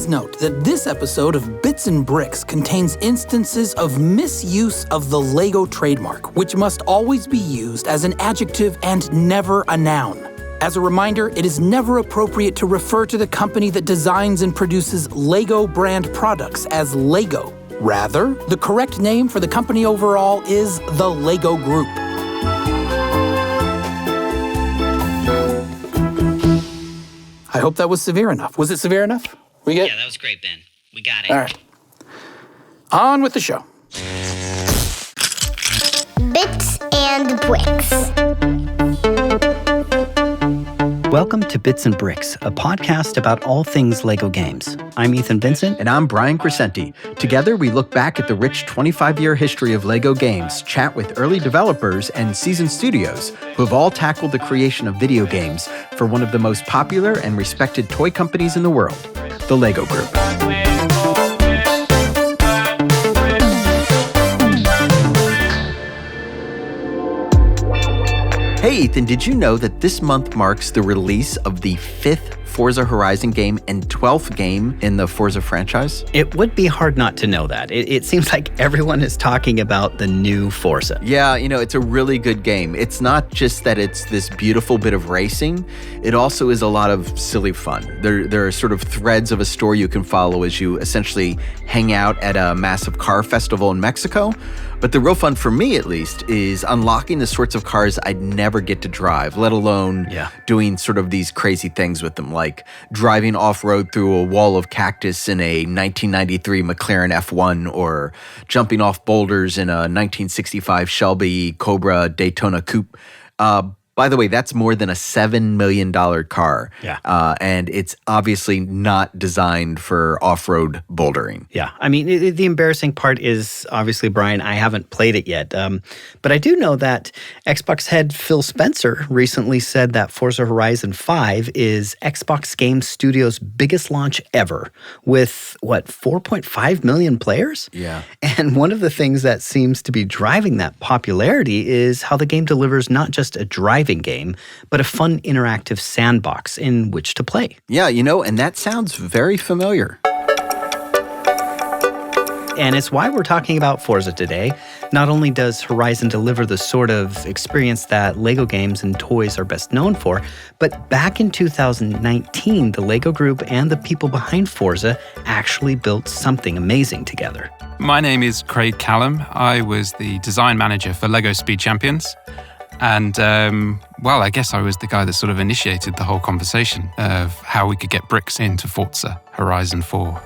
note that this episode of Bits and Bricks contains instances of misuse of the Lego trademark, which must always be used as an adjective and never a noun. As a reminder, it is never appropriate to refer to the company that designs and produces Lego brand products as Lego. Rather, the correct name for the company overall is the Lego Group. I hope that was severe enough. Was it severe enough? Yeah, that was great, Ben. We got it. All right. On with the show. Bits and Bricks. Welcome to Bits and Bricks, a podcast about all things Lego games. I'm Ethan Vincent. And I'm Brian Crescenti. Together, we look back at the rich 25-year history of Lego games, chat with early developers and seasoned studios who have all tackled the creation of video games for one of the most popular and respected toy companies in the world, the Lego Group. Hey Ethan, did you know that this month marks the release of the 5th Forza Horizon game and 12th game in the Forza franchise? It would be hard not to know that. It seems like everyone is talking about the new Forza. Yeah, it's a really good game. It's not just that it's this beautiful bit of racing. It also is a lot of silly fun. There are sort of threads of a story you can follow as you essentially hang out at a massive car festival in Mexico. But the real fun, for me at least, is unlocking the sorts of cars I'd never get to drive, let alone doing sort of these crazy things with them, like driving off-road through a wall of cactus in a 1993 McLaren F1 or jumping off boulders in a 1965 Shelby Cobra Daytona Coupe. By the way, that's more than a $7 million car. Yeah. And it's obviously not designed for off-road bouldering. Yeah. I mean, the embarrassing part is, obviously, Brian, I haven't played it yet. But I do know that Xbox head Phil Spencer recently said that Forza Horizon 5 is Xbox Game Studios' biggest launch ever with, 4.5 million players? Yeah. And one of the things that seems to be driving that popularity is how the game delivers not just a driving game, but a fun interactive sandbox in which to play. Yeah, and that sounds very familiar. And it's why we're talking about Forza today. Not only does Horizon deliver the sort of experience that Lego games and toys are best known for, but back in 2019, the Lego Group and the people behind Forza actually built something amazing together. My name is Craig Callum. I was the design manager for Lego Speed Champions. And, I guess I was the guy that sort of initiated the whole conversation of how we could get bricks into Forza Horizon 4.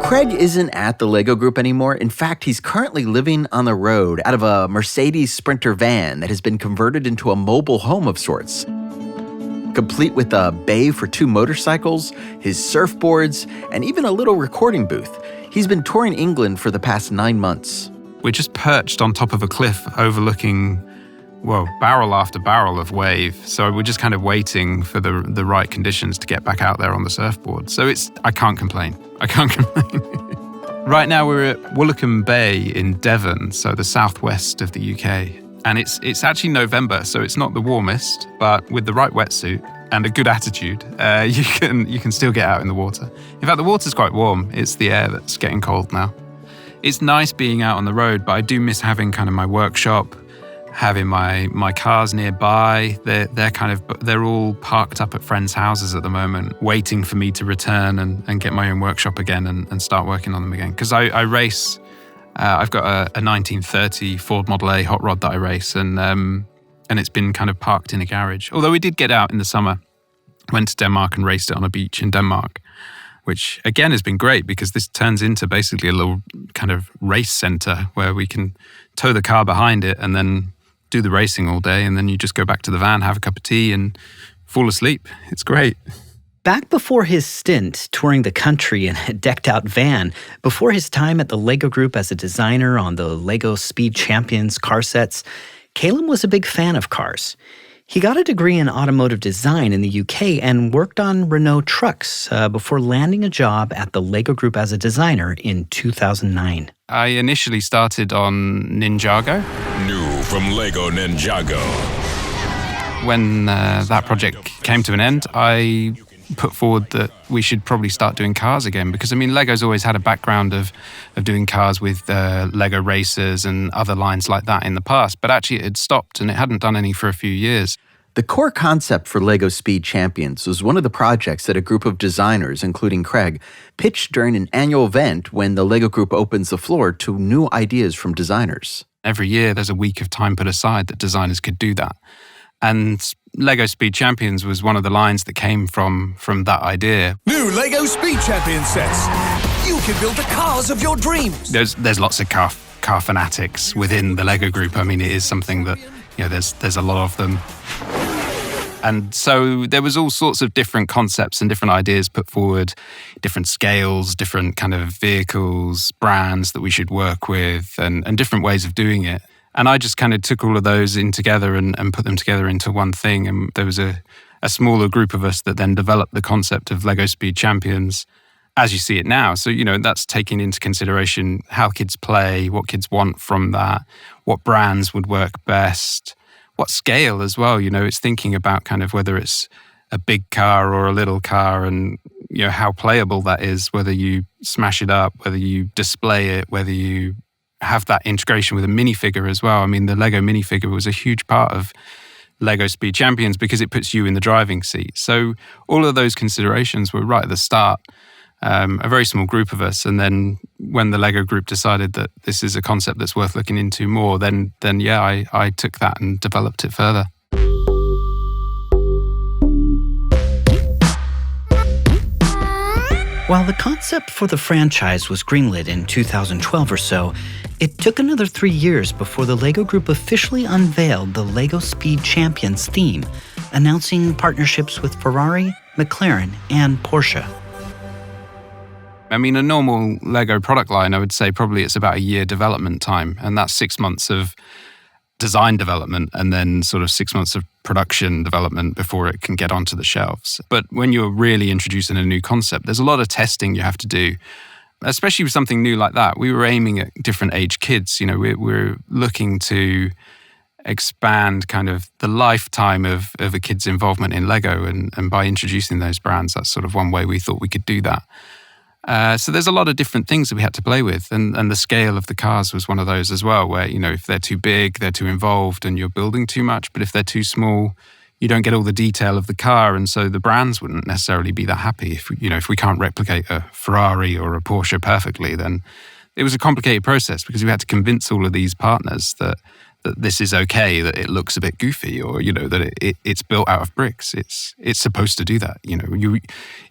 Craig isn't at the Lego Group anymore. In fact, he's currently living on the road out of a Mercedes Sprinter van that has been converted into a mobile home of sorts, complete with a bay for 2 motorcycles, his surfboards, and even a little recording booth. He's been touring England for the past 9 months. We're just perched on top of a cliff overlooking, barrel after barrel of wave. So we're just kind of waiting for the right conditions to get back out there on the surfboard. So I can't complain. Right now we're at Woolacombe Bay in Devon, so the southwest of the UK. And it's actually November, so it's not the warmest, but with the right wetsuit and a good attitude, you can still get out in the water. In fact, the water's quite warm. It's the air that's getting cold now. It's nice being out on the road, but I do miss having kind of my workshop, having my cars nearby. They're all parked up at friends' houses at the moment, waiting for me to return and get my own workshop again and start working on them again. Because I race, I've got a 1930 Ford Model A hot rod that I race, and it's been kind of parked in a garage. Although we did get out in the summer, went to Denmark and raced it on a beach in Denmark, which again has been great because this turns into basically a little kind of race center where we can tow the car behind it and then do the racing all day. And then you just go back to the van, have a cup of tea and fall asleep. It's great. Back before his stint touring the country in a decked-out van, before his time at the Lego Group as a designer on the Lego Speed Champions car sets, Calum was a big fan of cars. He got a degree in automotive design in the UK and worked on Renault trucks before landing a job at the Lego Group as a designer in 2009. I initially started on Ninjago. New from Lego Ninjago. When that project came to an end, I put forward that we should probably start doing cars again, because I mean Lego's always had a background of doing cars with Lego Racers and other lines like that in the past, but actually it had stopped and it hadn't done any for a few years. The core concept for LEGO Speed Champions was one of the projects that a group of designers, including Craig, pitched during an annual event when the LEGO Group opens the floor to new ideas from designers. Every year there's a week of time put aside that designers could do that. And LEGO Speed Champions was one of the lines that came from that idea. New LEGO Speed Champion sets. You can build the cars of your dreams. There's lots of car fanatics within the LEGO Group. I mean, it is something that, there's a lot of them. And so there was all sorts of different concepts and different ideas put forward, different scales, different kind of vehicles, brands that we should work with, and different ways of doing it. And I just kind of took all of those in together and put them together into one thing. And there was a smaller group of us that then developed the concept of LEGO Speed Champions as you see it now. So, that's taking into consideration how kids play, what kids want from that, what brands would work best, what scale as well. It's thinking about kind of whether it's a big car or a little car and, how playable that is, whether you smash it up, whether you display it, whether you have that integration with a minifigure as well. I mean, the Lego minifigure was a huge part of LEGO Speed Champions because it puts you in the driving seat. So all of those considerations were right at the start. A very small group of us, and then when the LEGO Group decided that this is a concept that's worth looking into more, then I took that and developed it further. While the concept for the franchise was greenlit in 2012 or so, it took another 3 years before the LEGO Group officially unveiled the LEGO Speed Champions theme, announcing partnerships with Ferrari, McLaren, and Porsche. I mean, a normal Lego product line, I would say probably it's about a year development time, and that's 6 months of design development and then sort of 6 months of production development before it can get onto the shelves. But when you're really introducing a new concept, there's a lot of testing you have to do, especially with something new like that. We were aiming at different age kids. We're looking to expand kind of the lifetime of a kid's involvement in Lego, and by introducing those brands, that's sort of one way we thought we could do that. So there's a lot of different things that we had to play with, and the scale of the cars was one of those as well, where, if they're too big, they're too involved and you're building too much, but if they're too small, you don't get all the detail of the car, and so the brands wouldn't necessarily be that happy. If we can't replicate a Ferrari or a Porsche perfectly, then it was a complicated process because we had to convince all of these partners that this is okay, that it looks a bit goofy, or that it's built out of bricks. It's supposed to do that.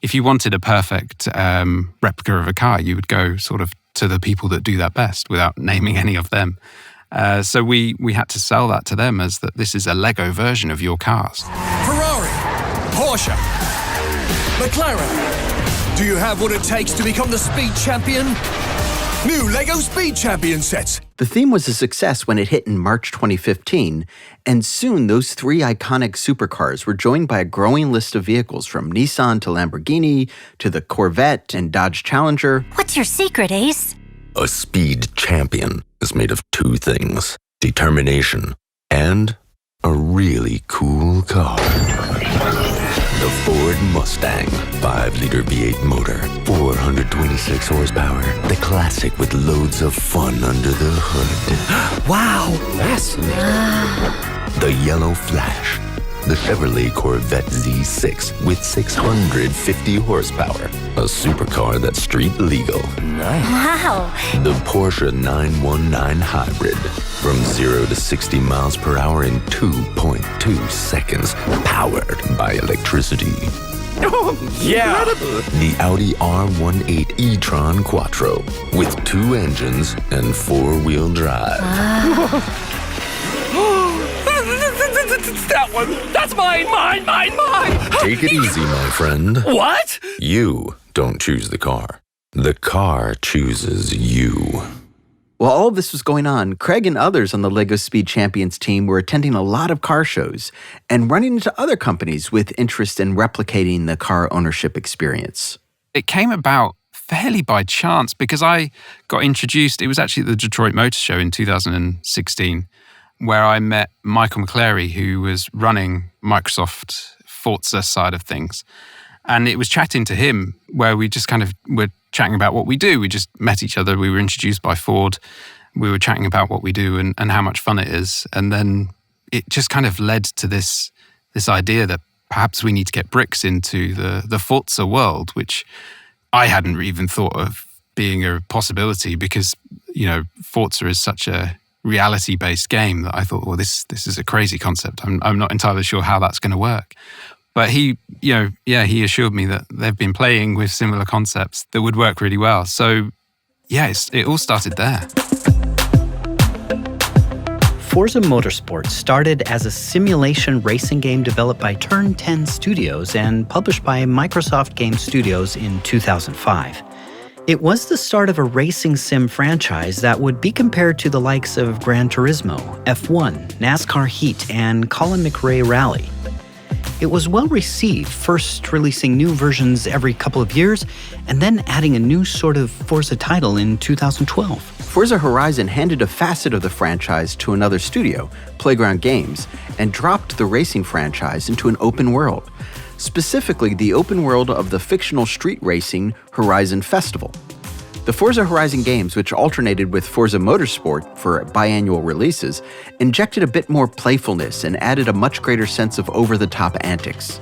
If you wanted a perfect replica of a car, you would go sort of to the people that do that best without naming any of them. So we had to sell that to them as that this is a Lego version of your cars. Ferrari, Porsche, McLaren. Do you have what it takes to become the speed champion? New LEGO Speed Champion sets. The theme was a success when it hit in March 2015, and soon those 3 iconic supercars were joined by a growing list of vehicles from Nissan to Lamborghini to the Corvette and Dodge Challenger. What's your secret, Ace? A speed champion is made of 2 things: determination and a really cool car. The Ford Mustang, 5-liter V8 motor, 426 horsepower. The classic with loads of fun under the hood. Wow, fascinating. The Yellow Flash, the Chevrolet Corvette Z6 with 650 horsepower. A supercar that's street legal. Nice. Wow. The Porsche 919 Hybrid. From 0 to 60 miles per hour in 2.2 seconds. Powered by electricity. Oh, yeah. The Audi R18 e-tron Quattro. With 2 engines and 4-wheel drive. That one. That's mine. Take it easy, my friend. What? You don't choose the car. The car chooses you. While all of this was going on, Craig and others on the LEGO Speed Champions team were attending a lot of car shows and running into other companies with interest in replicating the car ownership experience. It came about fairly by chance because I got introduced. It was actually at the Detroit Motor Show in 2016, where I met Michael McClary, who was running Microsoft Forza side of things. And it was chatting to him where we just kind of were chatting about what we do. We just met each other. We were introduced by Ford. We were chatting about what we do and how much fun it is. And then it just kind of led to this idea that perhaps we need to get bricks into the Forza world, which I hadn't even thought of being a possibility because, Forza is such a reality-based game that I thought, well, this is a crazy concept. I'm not entirely sure how that's going to work. But he assured me that they've been playing with similar concepts that would work really well. So, it all started there. Forza Motorsport started as a simulation racing game developed by Turn 10 Studios and published by Microsoft Game Studios in 2005. It was the start of a racing sim franchise that would be compared to the likes of Gran Turismo, F1, NASCAR Heat, and Colin McRae Rally. It was well received, first releasing new versions every couple of years, and then adding a new sort of Forza title in 2012. Forza Horizon handed a facet of the franchise to another studio, Playground Games, and dropped the racing franchise into an open world, specifically the open world of the fictional street racing Horizon Festival. The Forza Horizon games, which alternated with Forza Motorsport for biannual releases, injected a bit more playfulness and added a much greater sense of over-the-top antics.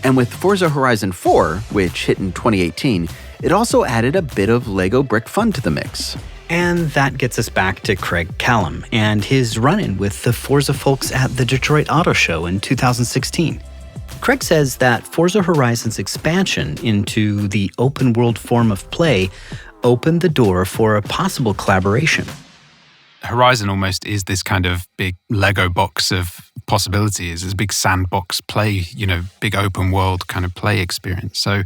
And with Forza Horizon 4, which hit in 2018, it also added a bit of Lego brick fun to the mix. And that gets us back to Craig Callum and his run-in with the Forza folks at the Detroit Auto Show in 2016. Craig says that Forza Horizon's expansion into the open-world form of play opened the door for a possible collaboration. Horizon almost is this kind of big Lego box of possibilities. It's a big sandbox play, big open world kind of play experience. So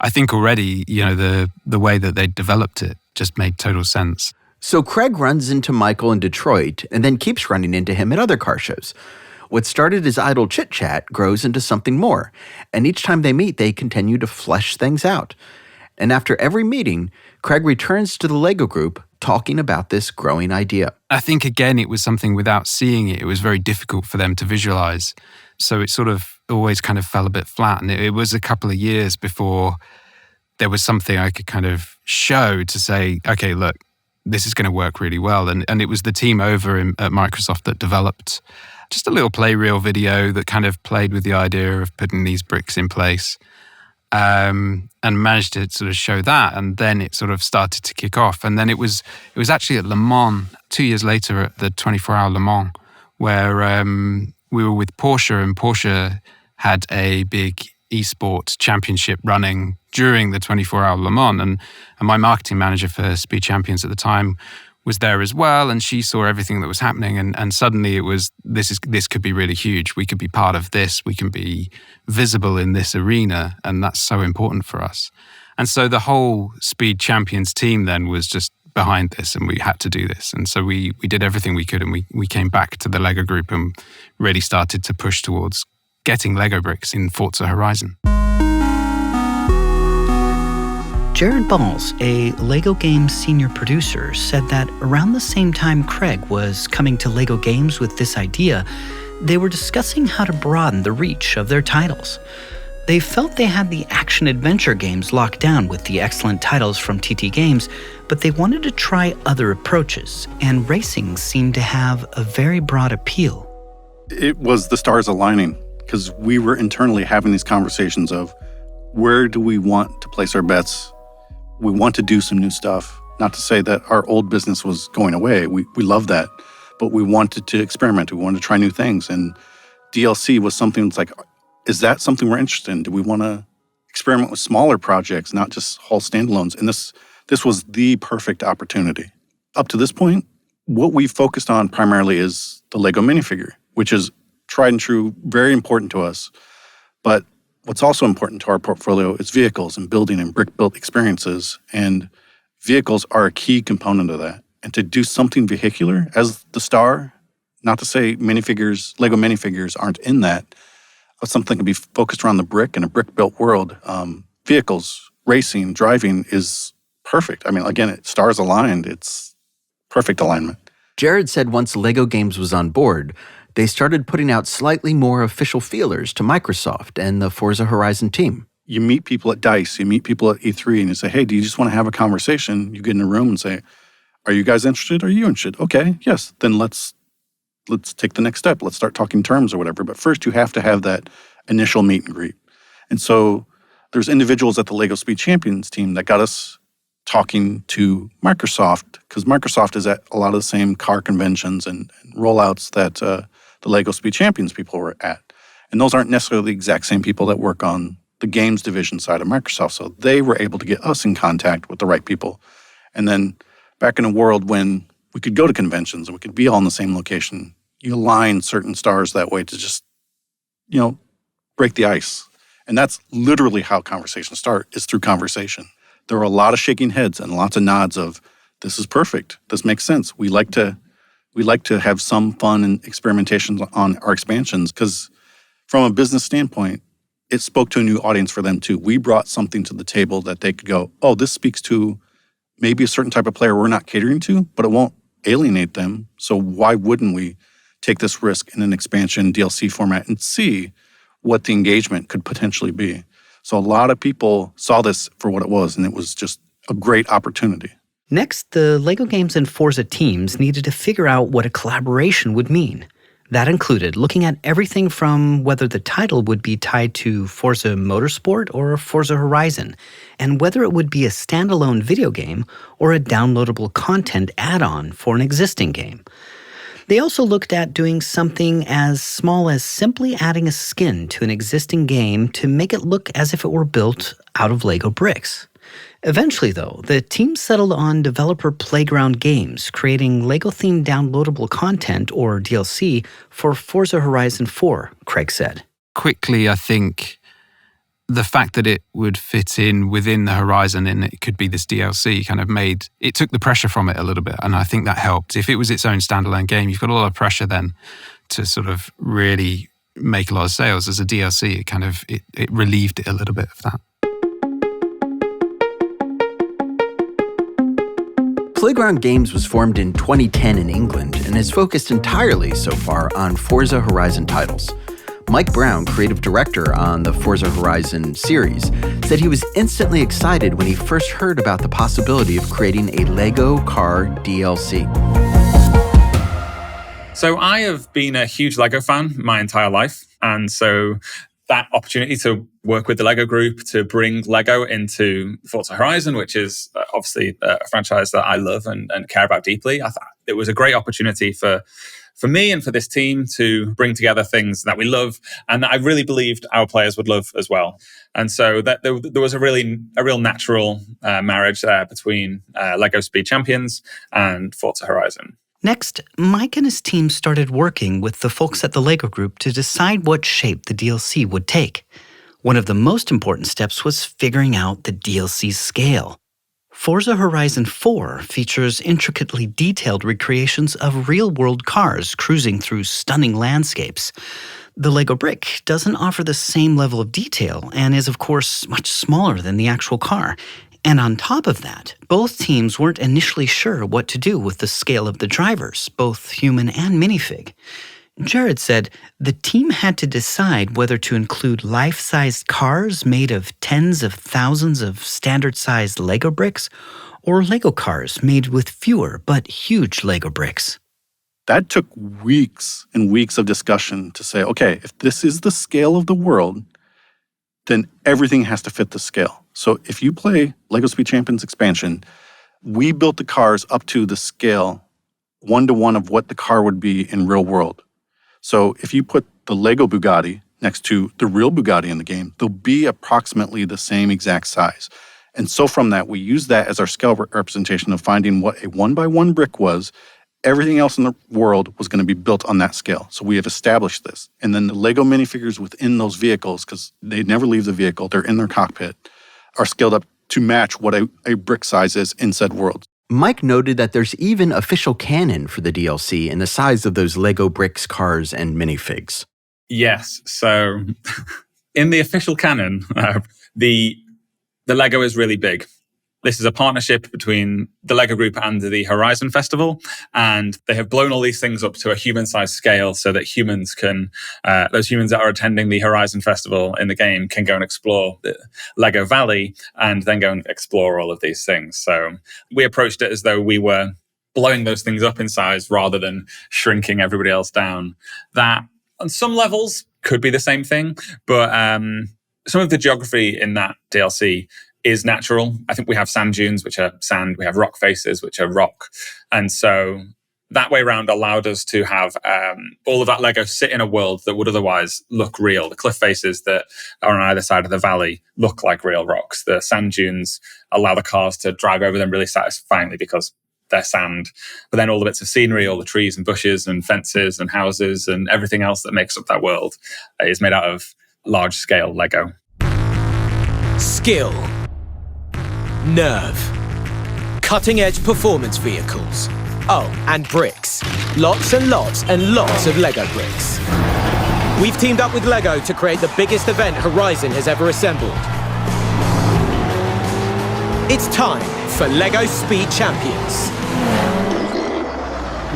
I think already, the way that they developed it just made total sense. So Craig runs into Michael in Detroit and then keeps running into him at other car shows. What started as idle chit-chat grows into something more, and each time they meet, they continue to flesh things out. And after every meeting, Craig returns to the Lego group talking about this growing idea. I think, again, it was something without seeing it. It was very difficult for them to visualize. So it sort of always kind of fell a bit flat. And it was a couple of years before there was something I could kind of show to say, okay, look, this is going to work really well. And it was the team over at Microsoft that developed just a little play reel video that kind of played with the idea of putting these bricks in place. And managed to sort of show that, and then it sort of started to kick off. And then it was actually at Le Mans 2 years later at the 24-hour Le Mans, where we were with Porsche, and Porsche had a big esports championship running during the 24-hour Le Mans, and my marketing manager for Speed Champions at the time was there as well, and she saw everything that was happening, and suddenly it was, this could be really huge. We could be part of this. We can be visible in this arena, and that's so important for us. And so the whole Speed Champions team then was just behind this, and we had to do this. And so we did everything we could, and we came back to the Lego group and really started to push towards getting Lego bricks in Forza Horizon. Jared Balls, a LEGO Games senior producer, said that around the same time Craig was coming to LEGO Games with this idea, they were discussing how to broaden the reach of their titles. They felt they had the action-adventure games locked down with the excellent titles from TT Games, but they wanted to try other approaches, and racing seemed to have a very broad appeal. It was the stars aligning, because we were internally having these conversations of where do we want to place our bets. We want to do some new stuff. Not to say that our old business was going away. We love that. But we wanted to experiment. We wanted to try new things. And DLC was something that's like, is that something we're interested in? Do we want to experiment with smaller projects, not just whole standalones? And this was the perfect opportunity. Up to this point, what we've focused on primarily is the Lego minifigure, which is tried and true, very important to us. But what's also important to our portfolio is vehicles and building and brick-built experiences, and vehicles are a key component of that. And to do something vehicular as the star, not to say Lego minifigures aren't in that, but something can be focused around the brick in a brick-built world. Vehicles, racing, driving is perfect. I mean, again, stars aligned. It's perfect alignment. Jared said once Lego Games was on board, they started putting out slightly more official feelers to Microsoft and the Forza Horizon team. you meet people at DICE, you meet people at E3, and you say, hey, do you just want to have a conversation? You get in a room and say, are you guys interested? Are you interested? Okay, yes. Then let's take the next step. Let's start talking terms or whatever. But first, you have to have that initial meet and greet. And so there's individuals at the LEGO Speed Champions team that got us talking to Microsoft, because Microsoft is at a lot of the same car conventions and rollouts that the LEGO Speed Champions people were at. And those aren't necessarily the exact same people that work on the games division side of Microsoft. So they were able to get us in contact with the right people. And then back in a world when we could go to conventions and we could be all in the same location, you align certain stars that way to just, break the ice. And that's literally how conversations start, is through conversation. There are a lot of shaking heads and lots of nods of, this is perfect, this makes sense. We like to have some fun and experimentation on our expansions, because from a business standpoint, it spoke to a new audience for them too. We brought something to the table that they could go, oh, this speaks to maybe a certain type of player we're not catering to, but it won't alienate them. So why wouldn't we take this risk in an expansion DLC format and see what the engagement could potentially be? So a lot of people saw this for what it was, and it was just a great opportunity. Next, the LEGO Games and Forza teams needed to figure out what a collaboration would mean. That included looking at everything from whether the title would be tied to Forza Motorsport or Forza Horizon, and whether it would be a standalone video game or a downloadable content add-on for an existing game. They also looked at doing something as small as simply adding a skin to an existing game to make it look as if it were built out of Lego bricks. Eventually, though, the team settled on developer Playground Games, creating Lego-themed downloadable content, or DLC, for Forza Horizon 4, Craig said. Quickly, I think the fact that it would fit in within the Horizon and it could be this DLC kind of it took the pressure from it a little bit. And I think that helped. If it was its own standalone game, you've got a lot of pressure then to sort of really make a lot of sales. As a DLC, it relieved it a little bit of that. Playground Games was formed in 2010 in England and is focused entirely so far on Forza Horizon titles. Mike Brown, creative director on the Forza Horizon series, said he was instantly excited when he first heard about the possibility of creating a Lego car DLC. So I have been a huge Lego fan my entire life. And so that opportunity to work with the Lego group to bring Lego into Forza Horizon, which is obviously a franchise that I love and care about deeply, I thought it was a great opportunity for me and for this team to bring together things that we love and that I really believed our players would love as well. And so that there was a real natural marriage there between Lego Speed Champions and Forza Horizon. Next, Mike and his team started working with the folks at the LEGO Group to decide what shape the DLC would take. One of the most important steps was figuring out the DLC's scale. Forza Horizon 4 features intricately detailed recreations of real-world cars cruising through stunning landscapes. The Lego brick doesn't offer the same level of detail and is, of course, much smaller than the actual car. And on top of that, both teams weren't initially sure what to do with the scale of the drivers, both human and minifig. Jared said the team had to decide whether to include life-sized cars made of tens of thousands of standard-sized Lego bricks or Lego cars made with fewer but huge Lego bricks. That took weeks and weeks of discussion to say, okay, if this is the scale of the world, then everything has to fit the scale. So if you play LEGO Speed Champions expansion, we built the cars up to the scale 1-to-1 of what the car would be in real world. So if you put the Lego Bugatti next to the real Bugatti in the game, they'll be approximately the same exact size. And so from that, we use that as our scale representation of finding what a 1-by-1 brick was. Everything else in the world was going to be built on that scale. So we have established this. And then the Lego minifigures within those vehicles, because they never leave the vehicle, they're in their cockpit, are scaled up to match what a brick size is in said world. Mike noted that there's even official canon for the DLC in the size of those Lego bricks, cars, and minifigs. Yes. So in the official canon, the Lego is really big. This is a partnership between the LEGO Group and the Horizon Festival, and they have blown all these things up to a human-sized scale so that humans can, those humans that are attending the Horizon Festival in the game can go and explore the LEGO Valley and then go and explore all of these things. So we approached it as though we were blowing those things up in size rather than shrinking everybody else down. That, on some levels, could be the same thing, but some of the geography in that DLC is natural. I think we have sand dunes, which are sand. We have rock faces, which are rock. And so that way around allowed us to have all of that Lego sit in a world that would otherwise look real. The cliff faces that are on either side of the valley look like real rocks. The sand dunes allow the cars to drive over them really satisfyingly because they're sand. But then all the bits of scenery, all the trees and bushes and fences and houses and everything else that makes up that world is made out of large-scale Lego. Skill. Nerve. Cutting-edge performance vehicles. Oh, and bricks. Lots and lots and lots of Lego bricks. We've teamed up with Lego to create the biggest event Horizon has ever assembled. It's time for Lego Speed Champions.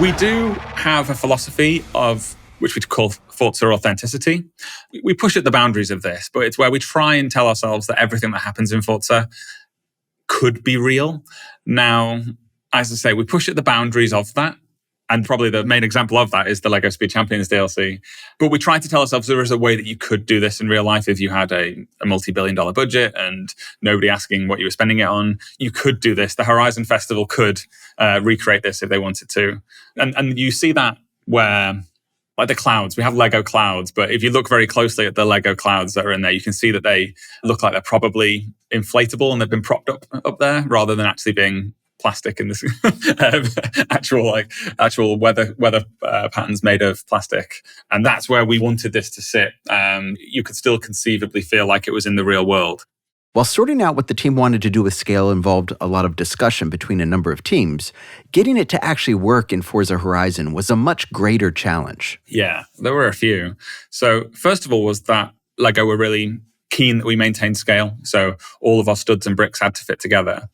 We do have a philosophy of which we call Forza authenticity. We push at the boundaries of this, but it's where we try and tell ourselves that everything that happens in Forza could be real. Now, as I say, we push at the boundaries of that. And probably the main example of that is the LEGO Speed Champions DLC. But we try to tell ourselves there is a way that you could do this in real life if you had a multi-billion-dollar budget and nobody asking what you were spending it on. You could do this. The Horizon Festival could recreate this if they wanted to. And you see that where, like the clouds, we have Lego clouds, but if you look very closely at the Lego clouds that are in there, you can see that they look like they're probably inflatable and they've been propped up there rather than actually being plastic in this actual weather patterns made of plastic. And that's where we wanted this to sit. You could still conceivably feel like it was in the real world. While sorting out what the team wanted to do with scale involved a lot of discussion between a number of teams, getting it to actually work in Forza Horizon was a much greater challenge. Yeah, there were a few. So first of all was that LEGO were really keen that we maintain scale. So all of our studs and bricks had to fit together.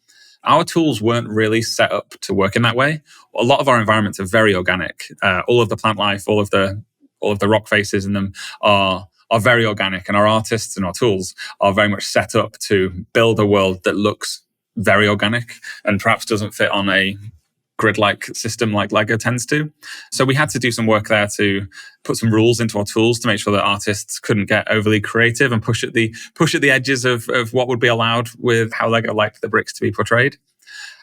Our tools weren't really set up to work in that way. A lot of our environments are very organic. All of the plant life, all of the rock faces in them are very organic, and our artists and our tools are very much set up to build a world that looks very organic and perhaps doesn't fit on a grid-like system like Lego tends to. So we had to do some work there to put some rules into our tools to make sure that artists couldn't get overly creative and push at the edges of what would be allowed with how Lego liked the bricks to be portrayed.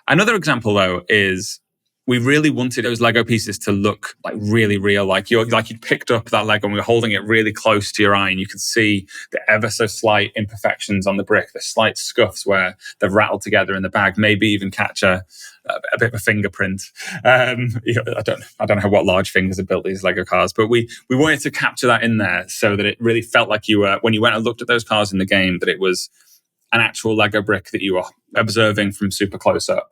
Another example, though, is we really wanted those Lego pieces to look like really real, like you'd picked up that Lego and we were holding it really close to your eye and you could see the ever so slight imperfections on the brick, the slight scuffs where they've rattled together in the bag, maybe even catch a bit of a fingerprint. I don't know what large fingers have built these Lego cars, but we wanted to capture that in there so that it really felt like you were, when you went and looked at those cars in the game, that it was an actual Lego brick that you were observing from super close up.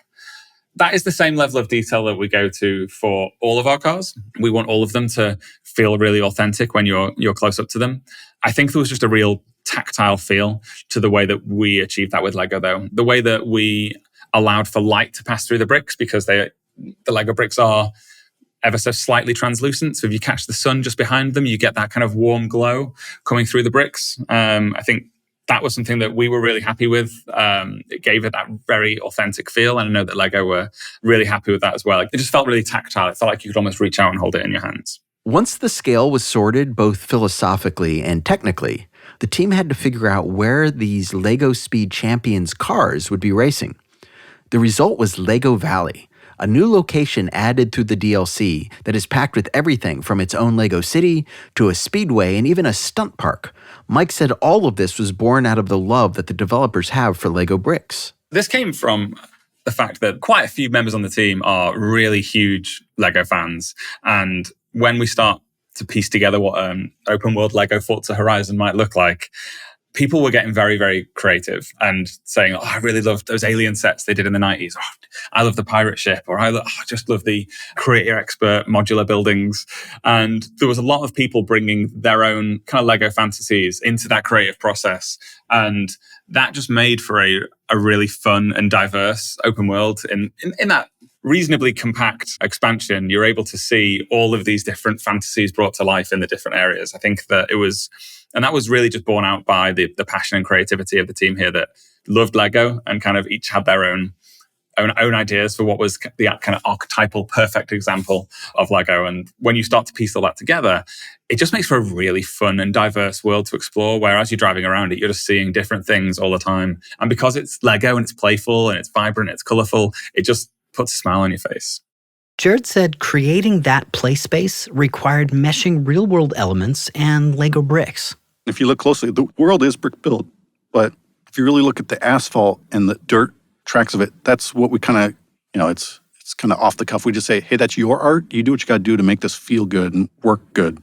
That is the same level of detail that we go to for all of our cars. We want all of them to feel really authentic when you're close up to them. I think there was just a real tactile feel to the way that we achieved that with Lego, though. The way that we allowed for light to pass through the bricks, because the Lego bricks are ever so slightly translucent. So if you catch the sun just behind them, you get that kind of warm glow coming through the bricks. I think that was something that we were really happy with. It gave it that very authentic feel. And I know that Lego were really happy with that as well. It just felt really tactile. It felt like you could almost reach out and hold it in your hands. Once the scale was sorted, both philosophically and technically, the team had to figure out where these Lego Speed Champions cars would be racing. The result was Lego Valley, a new location added through the DLC that is packed with everything from its own Lego city to a speedway and even a stunt park. Mike said all of this was born out of the love that the developers have for Lego bricks. This came from the fact that quite a few members on the team are really huge Lego fans. And when we start to piece together what an open world Lego Forza Horizon might look like, people were getting very, very creative and saying, I really love those alien sets they did in the 90s. I love the pirate ship, or I just love the creator expert modular buildings. And there was a lot of people bringing their own kind of Lego fantasies into that creative process. And that just made for a really fun and diverse open world. In that reasonably compact expansion, you're able to see all of these different fantasies brought to life in the different areas. I think that that was really just borne out by the passion and creativity of the team here that loved Lego and kind of each had their own ideas for what was the kind of archetypal perfect example of Lego. And when you start to piece all that together, it just makes for a really fun and diverse world to explore, where as you're driving around it, you're just seeing different things all the time. And because it's Lego and it's playful and it's vibrant, it's colorful, it just puts a smile on your face. Jared said creating that play space required meshing real-world elements and Lego bricks. If you look closely, the world is brick built, but if you really look at the asphalt and the dirt tracks of it, that's what we kind of, it's kind of off the cuff. We just say, hey, that's your art. You do what you got to do to make this feel good and work good,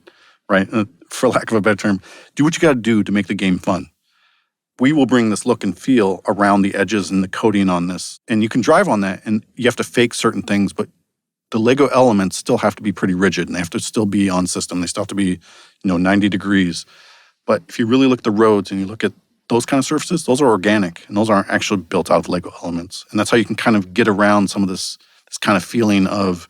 right? For lack of a better term, do what you got to do to make the game fun. We will bring this look and feel around the edges and the coating on this. And you can drive on that, and you have to fake certain things, but the Lego elements still have to be pretty rigid, and they have to still be on system. They still have to be, 90 degrees. But if you really look at the roads and you look at those kind of surfaces, those are organic, and those aren't actually built out of Lego elements. And that's how you can kind of get around some of this kind of feeling of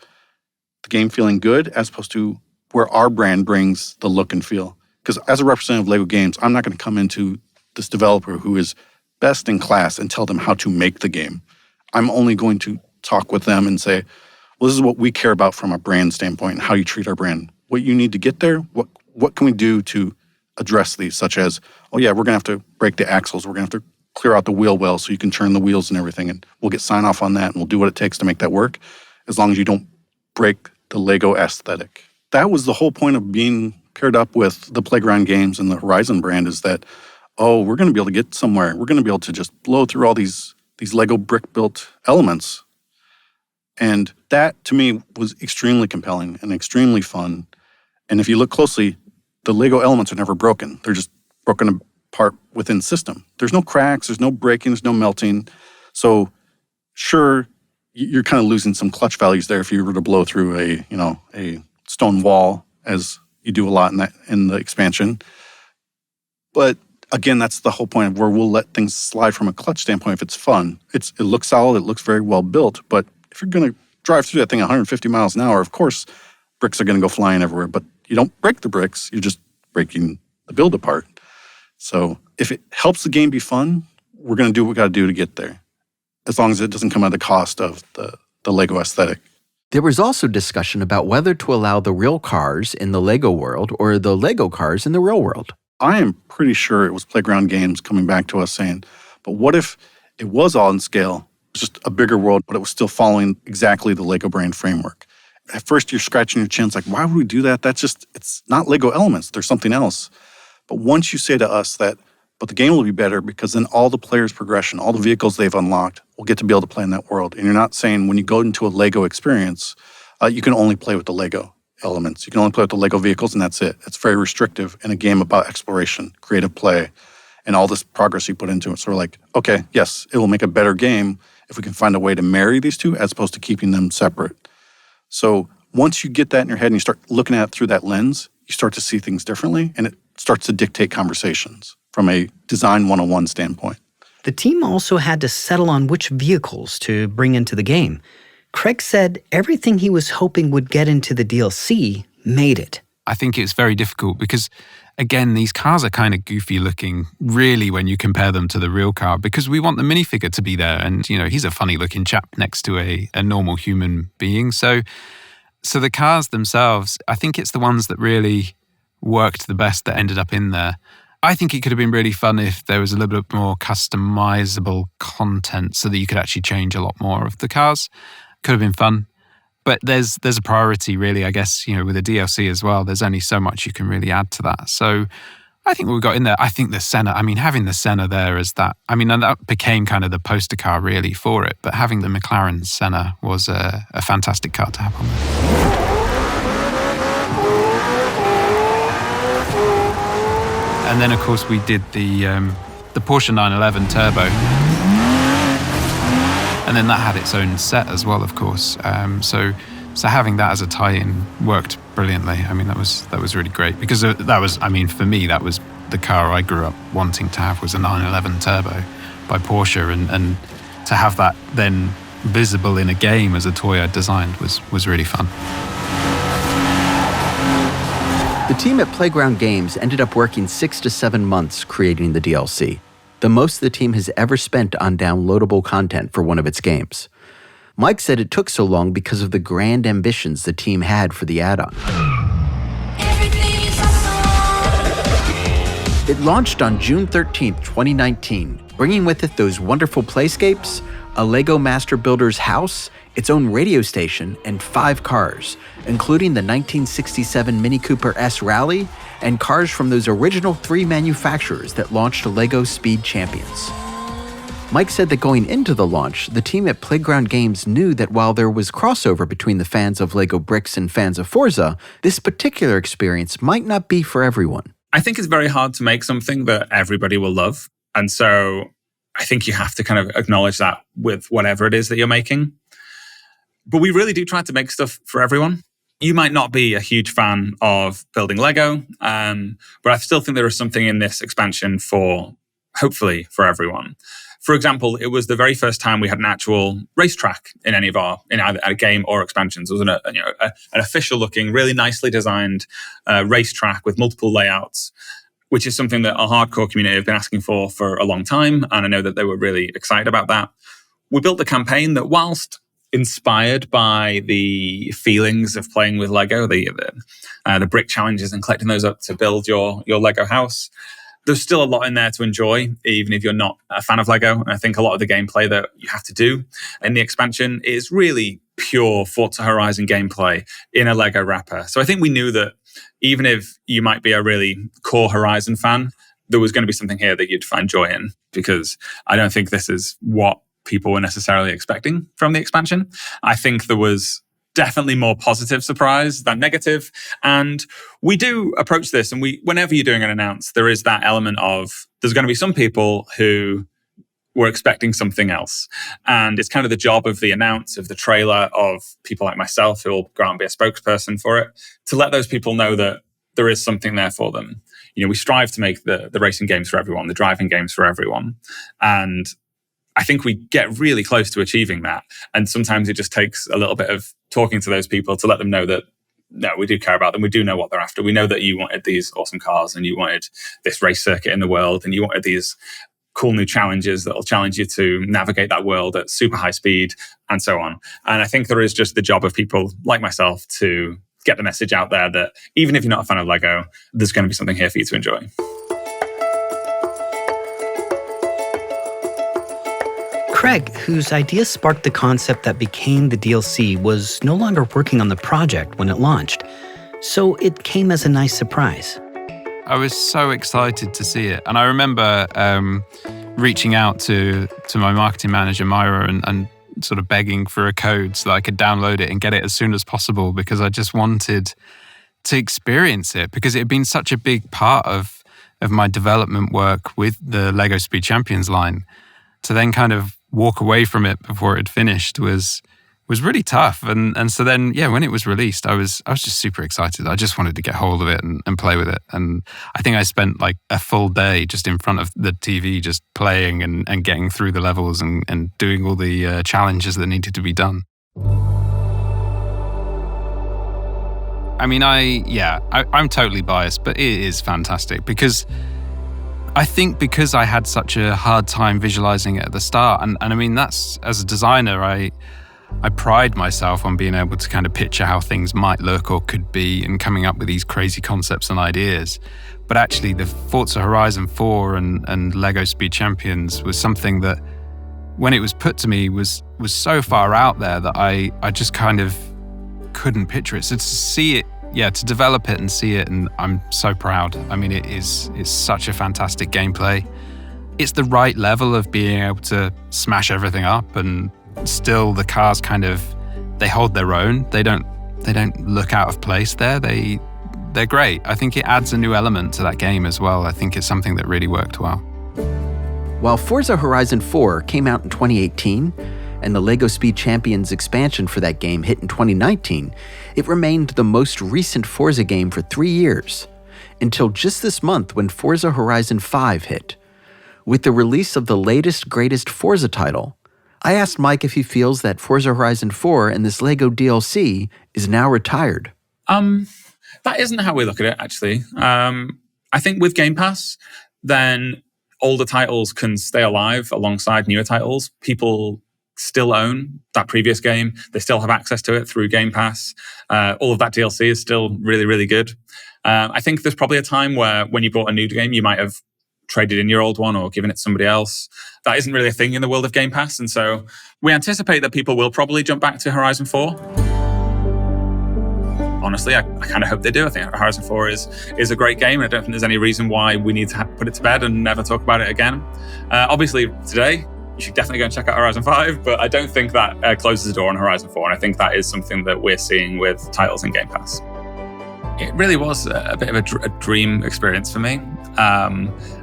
the game feeling good, as opposed to where our brand brings the look and feel. Because as a representative of Lego Games, I'm not going to come into this developer who is best in class and tell them how to make the game. I'm only going to talk with them and say, well, this is what we care about from a brand standpoint and how you treat our brand. What you need to get there, what can we do to address these, such as, oh yeah, we're going to have to break the axles. We're going to have to clear out the wheel well so you can turn the wheels and everything. And we'll get sign off on that, and we'll do what it takes to make that work, as long as you don't break the Lego aesthetic. That was the whole point of being paired up with the Playground Games and the Horizon brand, is that, we're going to be able to get somewhere. We're going to be able to just blow through all these Lego brick-built elements. And that, to me, was extremely compelling and extremely fun. And if you look closely, the Lego elements are never broken. They're just broken apart within system. There's no cracks, there's no breaking, there's no melting. So sure, you're kind of losing some clutch values there if you were to blow through a stone wall, as you do a lot in the expansion. But again, that's the whole point of where we'll let things slide from a clutch standpoint if it's fun. It looks solid, it looks very well built, but if you're going to drive through that thing 150 miles an hour, of course, bricks are going to go flying everywhere, but you don't break the bricks, you're just breaking the build apart. So if it helps the game be fun, we're going to do what we got to do to get there, as long as it doesn't come at the cost of the Lego aesthetic. There was also discussion about whether to allow the real cars in the Lego world or the Lego cars in the real world. I am pretty sure it was Playground Games coming back to us saying, but what if it was all in scale, just a bigger world, but it was still following exactly the Lego brand framework? At first, you're scratching your chin. It's like, why would we do that? It's not Lego elements. There's something else. But once you say to us that, but the game will be better because then all the players' progression, all the vehicles they've unlocked will get to be able to play in that world. And you're not saying when you go into a Lego experience, you can only play with the Lego elements. You can only play with the Lego vehicles, and that's it. It's very restrictive in a game about exploration, creative play, and all this progress you put into it. So we're like, okay, yes, it will make a better game if we can find a way to marry these two as opposed to keeping them separate. So once you get that in your head and you start looking at it through that lens, you start to see things differently, and it starts to dictate conversations from a design 101 standpoint. The team also had to settle on which vehicles to bring into the game. Craig said everything he was hoping would get into the DLC made it. I think it's very difficult because, again, these cars are kind of goofy looking, really, when you compare them to the real car, because we want the minifigure to be there. And, he's a funny looking chap next to a normal human being. So the cars themselves, I think it's the ones that really worked the best that ended up in there. I think it could have been really fun if there was a little bit more customizable content so that you could actually change a lot more of the cars. Could have been fun. But there's a priority, really, I guess, with the DLC as well. There's only so much you can really add to that. So I think we got in there. I think the Senna, having the Senna there as that, and that became kind of the poster car, really, for it. But having the McLaren Senna was a fantastic car to have on there. And then, of course, we did the Porsche 911 Turbo. And then that had its own set as well, of course. So having that as a tie-in worked brilliantly. I mean, that was really great because that was, I mean, for me, that was the car I grew up wanting to have, was a 911 Turbo by Porsche, and to have that then visible in a game as a toy I designed was really fun. The team at Playground Games ended up working 6 to 7 months creating the DLC, the most the team has ever spent on downloadable content for one of its games. Mike said it took so long because of the grand ambitions the team had for the add-on. It launched on June 13th, 2019, bringing with it those wonderful playscapes, a LEGO Master Builder's house, its own radio station, and 5 cars, including the 1967 Mini Cooper S Rally and cars from those original 3 manufacturers that launched LEGO Speed Champions. Mike said that going into the launch, the team at Playground Games knew that while there was crossover between the fans of LEGO Bricks and fans of Forza, this particular experience might not be for everyone. I think it's very hard to make something that everybody will love. And so I think you have to kind of acknowledge that with whatever it is that you're making. But we really do try to make stuff for everyone. You might not be a huge fan of building Lego, but I still think there is something in this expansion hopefully for everyone. For example, it was the very first time we had an actual racetrack in either a game or expansions. It was an official-looking, really nicely designed racetrack with multiple layouts, which is something that our hardcore community have been asking for a long time, and I know that they were really excited about that. We built a campaign that, whilst inspired by the feelings of playing with Lego, the brick challenges and collecting those up to build your Lego house, there's still a lot in there to enjoy, even if you're not a fan of Lego. And I think a lot of the gameplay that you have to do in the expansion is really pure Forza Horizon gameplay in a Lego wrapper. So I think we knew that even if you might be a really core Horizon fan, there was going to be something here that you'd find joy in, because I don't think this is what people were necessarily expecting from the expansion. I think there was definitely more positive surprise than negative. And we do approach this, and whenever you're doing an announce, there is that element of, there's going to be some people who were expecting something else. And it's kind of the job of the announce, of the trailer, of people like myself who will go out and be a spokesperson for it, to let those people know that there is something there for them. You know, we strive to make the racing games for everyone, the driving games for everyone. And I think we get really close to achieving that. And sometimes it just takes a little bit of talking to those people to let them know that, no, we do care about them. We do know what they're after. We know that you wanted these awesome cars, and you wanted this race circuit in the world, and you wanted these cool new challenges that will challenge you to navigate that world at super high speed, and so on. And I think there is just the job of people like myself to get the message out there that even if you're not a fan of Lego, there's going to be something here for you to enjoy. Craig, whose idea sparked the concept that became the DLC, was no longer working on the project when it launched, so it came as a nice surprise. I was so excited to see it. And I remember reaching out to my marketing manager, Myra, and sort of begging for a code so that I could download it and get it as soon as possible, because I just wanted to experience it, because it had been such a big part of my development work with the LEGO Speed Champions line. To then kind of walk away from it before it had finished was really tough. And so then, yeah, when it was released, I was just super excited. I just wanted to get hold of it and play with it. And I think I spent like a full day just in front of the TV, just playing and getting through the levels and doing all the challenges that needed to be done. I mean, I'm totally biased, but it is fantastic, because I think because I had such a hard time visualizing it at the start, and I mean, that's, as a designer, I pride myself on being able to kind of picture how things might look or could be and coming up with these crazy concepts and ideas. But actually, the Forza Horizon 4 and LEGO Speed Champions was something that, when it was put to me, was so far out there that I just kind of couldn't picture it. So to see it, to develop it and see it, and I'm so proud. I mean, it's such a fantastic gameplay. It's the right level of being able to smash everything up, and still the cars kind of, they hold their own. They don't look out of place there. They they're great. I think it adds a new element to that game as well. I think it's something that really worked well. While Forza Horizon 4 came out in 2018, and the LEGO Speed Champions expansion for that game hit in 2019, it remained the most recent Forza game for 3 years, until just this month when Forza Horizon 5 hit. With the release of the latest, greatest Forza title, I asked Mike if he feels that Forza Horizon 4 and this LEGO DLC is now retired. That isn't how we look at it, actually. I think with Game Pass, then older titles can stay alive alongside newer titles. People still own that previous game. They still have access to it through Game Pass. All of that DLC is still really, really good. I think there's probably a time where when you bought a new game, you might have traded in your old one or given it to somebody else. That isn't really a thing in the world of Game Pass. And so we anticipate that people will probably jump back to Horizon 4. Honestly, I kind of hope they do. I think Horizon 4 is a great game, and I don't think there's any reason why we need to put it to bed and never talk about it again. Obviously, today, you should definitely go and check out Horizon 5, but I don't think that closes the door on Horizon 4, and I think that is something that we're seeing with titles in Game Pass. It really was a bit of a dream experience for me.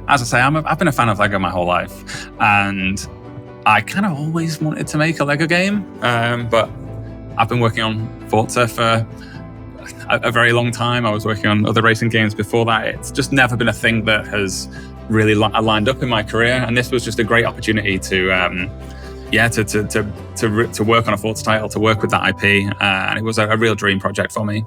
As I say, I've been a fan of LEGO my whole life, and I kind of always wanted to make a LEGO game, but I've been working on Forza for a very long time. I was working on other racing games before that. It's just never been a thing that has really lined up in my career, and this was just a great opportunity to work on a Forza title, to work with that IP, and it was a real dream project for me.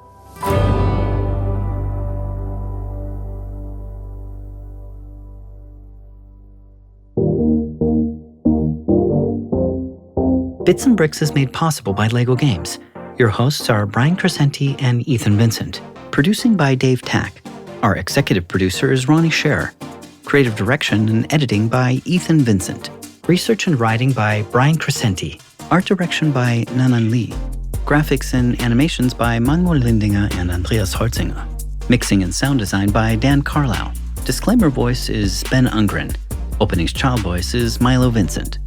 Bits and Bricks is made possible by LEGO Games. Your hosts are Brian Crescenti and Ethan Vincent. Producing by Dave Tack. Our executive producer is Ronnie Scher. Creative direction and editing by Ethan Vincent. Research and writing by Brian Crescenti. Art direction by Nanan Lee. Graphics and animations by Manuel Lindinger and Andreas Holzinger. Mixing and sound design by Dan Carlisle. Disclaimer voice is Ben Ungren. Openings child voice is Milo Vincent.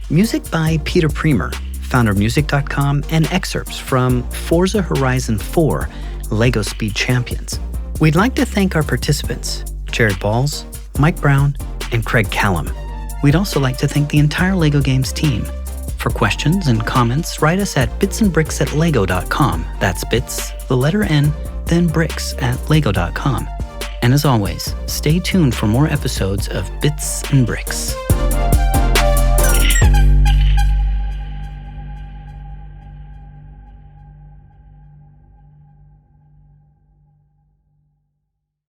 Music by Peter Premer, foundermusic.com, and excerpts from Forza Horizon 4, LEGO Speed Champions. We'd like to thank our participants, Jared Balls, Mike Brown, and Craig Callum. We'd also like to thank the entire LEGO Games team. For questions and comments, write us at bitsandbricks@lego.com. That's bits, the letter N, then bricks @lego.com. And as always, stay tuned for more episodes of Bits and Bricks.